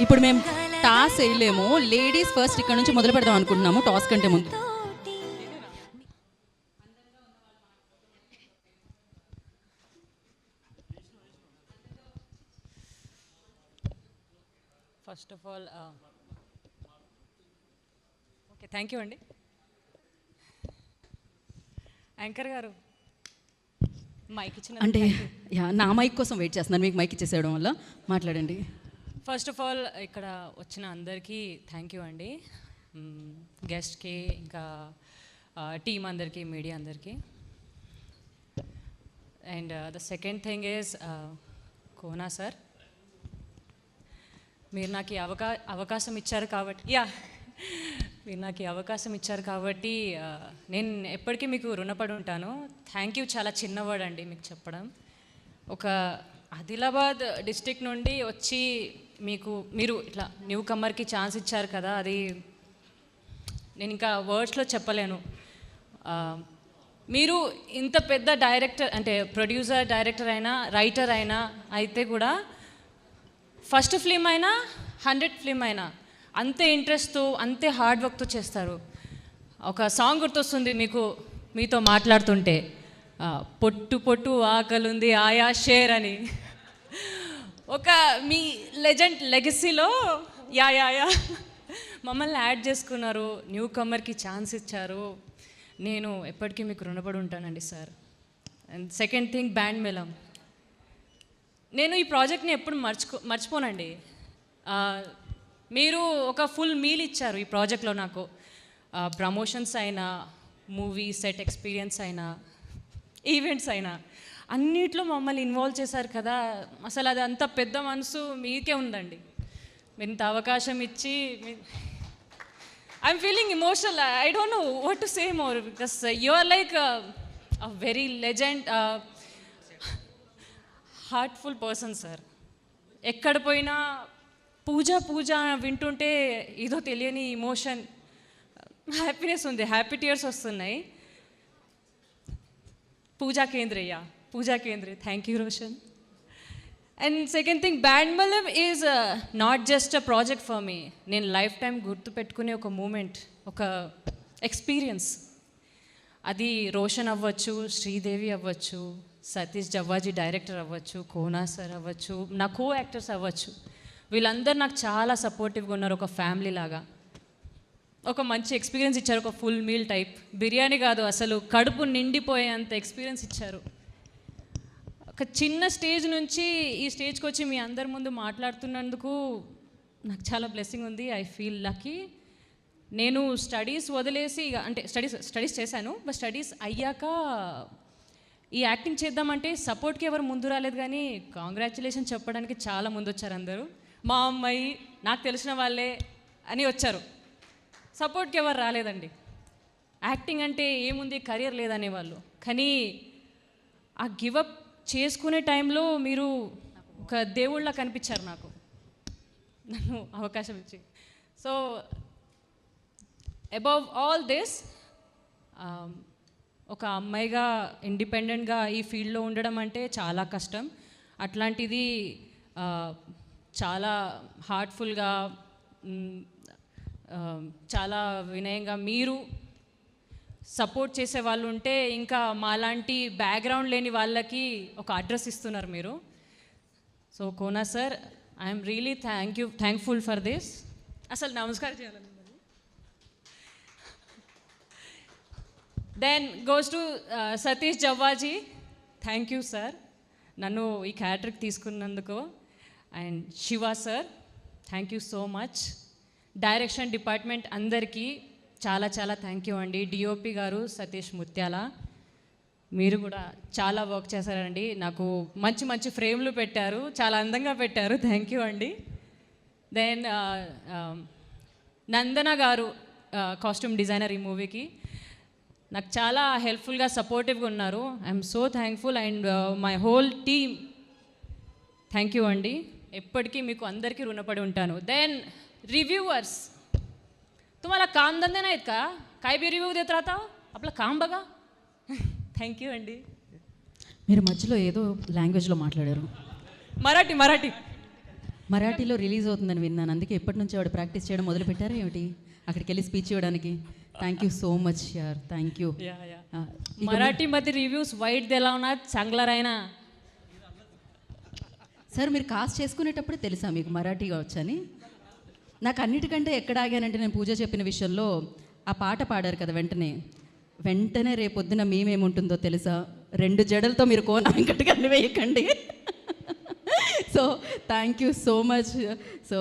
ఇప్పుడు మేము toss వేయలేము, ladies first ఇక్కడ నుంచి మొదలు పెడదాం అనుకుంటున్నాము టాస్ కంటే ముందు. First of all okay, thank you అండి. యాంకర్ గారు మైక్ ఇచ్చిన అంటే నా మైక్ కోసం వెయిట్ చేస్తున్నాను, మీకు మైక్ ఇచ్చేసేయడం వల్ల మాట్లాడండి. ఫస్ట్ ఆఫ్ ఆల్ ఇక్కడ వచ్చిన అందరికీ థ్యాంక్ యూ అండి, గెస్ట్కి ఇంకా టీమ్ అందరికీ, మీడియా అందరికీ. And the second thing is Kona sir, మీరు నాకు అవకాశం ఇచ్చారు కాబట్టి మీరు నాకు ఈ అవకాశం ఇచ్చారు కాబట్టి నేను ఎప్పటికీ మీకు రుణపడి ఉంటాను. Thank you. చాలా చిన్నవాడు అండి మీకు చెప్పడం. ఒక ఆదిలాబాద్ డిస్ట్రిక్ట్ నుండి వచ్చి మీరు ఇట్లా న్యూ కమ్మర్కి ఛాన్స్ ఇచ్చారు కదా, అది నేను ఇంకా వర్డ్స్లో చెప్పలేను. మీరు ఇంత పెద్ద డైరెక్టర్ అంటే ప్రొడ్యూసర్, డైరెక్టర్ అయినా, రైటర్ అయినా అయితే కూడా ఫస్ట్ ఫిల్మ్ అయినా 100 ఫిల్మ్ అయినా అంతే ఇంట్రెస్ట్తో, అంతే హార్డ్ వర్క్తో చేస్తారు. ఒక సాంగ్ గుర్తొస్తుంది మీతో మాట్లాడుతుంటే, పొట్టు పొట్టు ఆకలుంది ఆయా షేర్ అని. ఒక మీ లెగసీలో యా మమ్మల్ని యాడ్ చేసుకున్నారు, న్యూ కమ్మర్కి ఛాన్స్ ఇచ్చారు. నేను ఎప్పటికీ మీకు రుణపడి ఉంటానండి sir. And second thing, band మేళం. నేను ఈ ప్రాజెక్ట్ని ఎప్పుడు మర్చిపోనండి. మీరు ఒక ఫుల్ మీల్ ఇచ్చారు ఈ ప్రాజెక్ట్లో నాకు. ప్రమోషన్స్ అయినా, మూవీ సెట్ ఎక్స్పీరియన్స్ అయినా, ఈవెంట్స్ అయినా అన్నిట్లో మమ్మల్ని ఇన్వాల్వ్ చేశారు కదా. అసలు అది అంత పెద్ద మనసు మీకే ఉందండి. మీరు ఇంత అవకాశం ఇచ్చి I'm feeling emotional. I don't know what to say more because you are like a very legend, heartful person sir. ఎక్కడ పోయినా పూజ వింటుంటే ఏదో తెలియని ఇమోషన్, హ్యాపీనెస్ ఉంది, హ్యాపీ టీయర్స్ వస్తున్నాయి. Pooja Kendre, thank you Roshan. And second thing, band మేళం is not just a project for me. నేను life time గుర్తుపెట్టుకునే ఒక మూమెంట్, ఒక ఎక్స్పీరియన్స్. అది రోషన్ అవ్వచ్చు, శ్రీదేవి అవ్వచ్చు, సతీష్ జవ్వాజీ డైరెక్టర్ అవ్వచ్చు, కోనా సార్ అవ్వచ్చు, నా కో యాక్టర్స్ అవ్వచ్చు. వీళ్ళందరూ నాకు చాలా సపోర్టివ్గా ఉన్నారు, ఒక ఫ్యామిలీ లాగా. ఒక మంచి ఎక్స్పీరియన్స్ ఇచ్చారు, ఒక ఫుల్ మీల్ టైప్. బిర్యానీ కాదు, అసలు కడుపు నిండిపోయేంత ఎక్స్పీరియన్స్ ఇచ్చారు. ఒక చిన్న స్టేజ్ నుంచి ఈ స్టేజ్కి వచ్చి మీ అందరి ముందు మాట్లాడుతున్నందుకు నాకు చాలా బ్లెస్సింగ్ ఉంది. I feel lucky. నేను స్టడీస్ వదిలేసి, అంటే స్టడీస్ చేశాను, బట్ స్టడీస్ అయ్యాక ఈ యాక్టింగ్ చేద్దామంటే సపోర్ట్కి ఎవరు ముందు రాలేదు, కానీ కాంగ్రాచులేషన్ చెప్పడానికి చాలా ముందు వచ్చారు అందరూ. మా అమ్మాయి, నాకు తెలిసిన వాళ్ళే అని వచ్చారు. సపోర్ట్కి ఎవరు రాలేదండి. యాక్టింగ్ అంటే ఏముంది, కెరియర్ లేదనేవాళ్ళు. కానీ ఆ గివప్ చేసుకునే టైంలో మీరు ఒక దేవుళ్ళ కనిపించారు నాకు, నన్ను అవకాశం ఇచ్చి. సో అబవ్ ఆల్ దిస్, ఒక అమ్మాయిగా ఇండిపెండెంట్గా ఈ ఫీల్డ్లో ఉండడం అంటే చాలా కష్టం. అట్లాంటిది చాలా హార్ట్ఫుల్గా, చాలా వినయంగా మీరు సపోర్ట్ చేసే వాళ్ళు ఉంటే, ఇంకా మాలాంటి బ్యాక్గ్రౌండ్ లేని వాళ్ళకి ఒక అడ్రస్ ఇస్తున్నారు మీరు. So Kona sir, I'm really thankful for this. అసలు నమస్కారం చేయాలని. Then goes to Satish Jawwaji, thank you sir నన్ను ఈ క్యారెక్టర్కి తీసుకున్నందుకు. And Shiva sir, thank you so much. Direction department అందరికీ చాలా చాలా థ్యాంక్ యూ అండి. డిఓపి గారు సతీష్ ముత్యాల, మీరు కూడా చాలా వర్క్ చేశారండి. నాకు మంచి మంచి ఫ్రేమ్లు పెట్టారు, చాలా అందంగా పెట్టారు, థ్యాంక్ యూ అండి. దెన్ నందన గారు, కాస్ట్యూమ్ డిజైనర్ ఈ మూవీకి, నాకు చాలా హెల్ప్ఫుల్గా, సపోర్టివ్గా ఉన్నారు. I'm so thankful. And my whole team, thank you అండి. ఎప్పటికీ మీకు అందరికీ రుణపడి ఉంటాను. దెన్ रिव्ह्यूअर्स, तुम्हाला काम धंदे नाहीत का? काय बी रिव्ह्यू देत राहता, आपलं काम बघा. థ్యాంక్ యూ అండి. మీరు మధ్యలో ఏదో లాంగ్వేజ్లో మాట్లాడారు. మరాఠీ మరాఠీలో రిలీజ్ అవుతుందని విన్నాను, అందుకే ఎప్పటి నుంచో వాడు ప్రాక్టీస్ చేయడం మొదలు పెట్టారా ఏమిటి అక్కడికి వెళ్ళి స్పీచ్ ఇవ్వడానికి? థ్యాంక్ యూ సో మచ్ యార్, థ్యాంక్ యూ. मराठीमध्ये रिव्ह्यूज वाईट दिला ना चांगला राहिना. సార్ మీరు కాస్ట్ చేసుకునేటప్పుడు తెలుసా మీకు మరాఠీగా వచ్చని? నాకు అన్నిటికంటే ఎక్కడ ఆగానంటే నేను పూజ చెప్పిన విషయంలో ఆ పాట పాడారు కదా, వెంటనే రేపొద్దున మేమేముంటుందో తెలుసా, 2 జడలతో మీరు కోన వెంకట గారిని వేయకండి. So thank you so much. So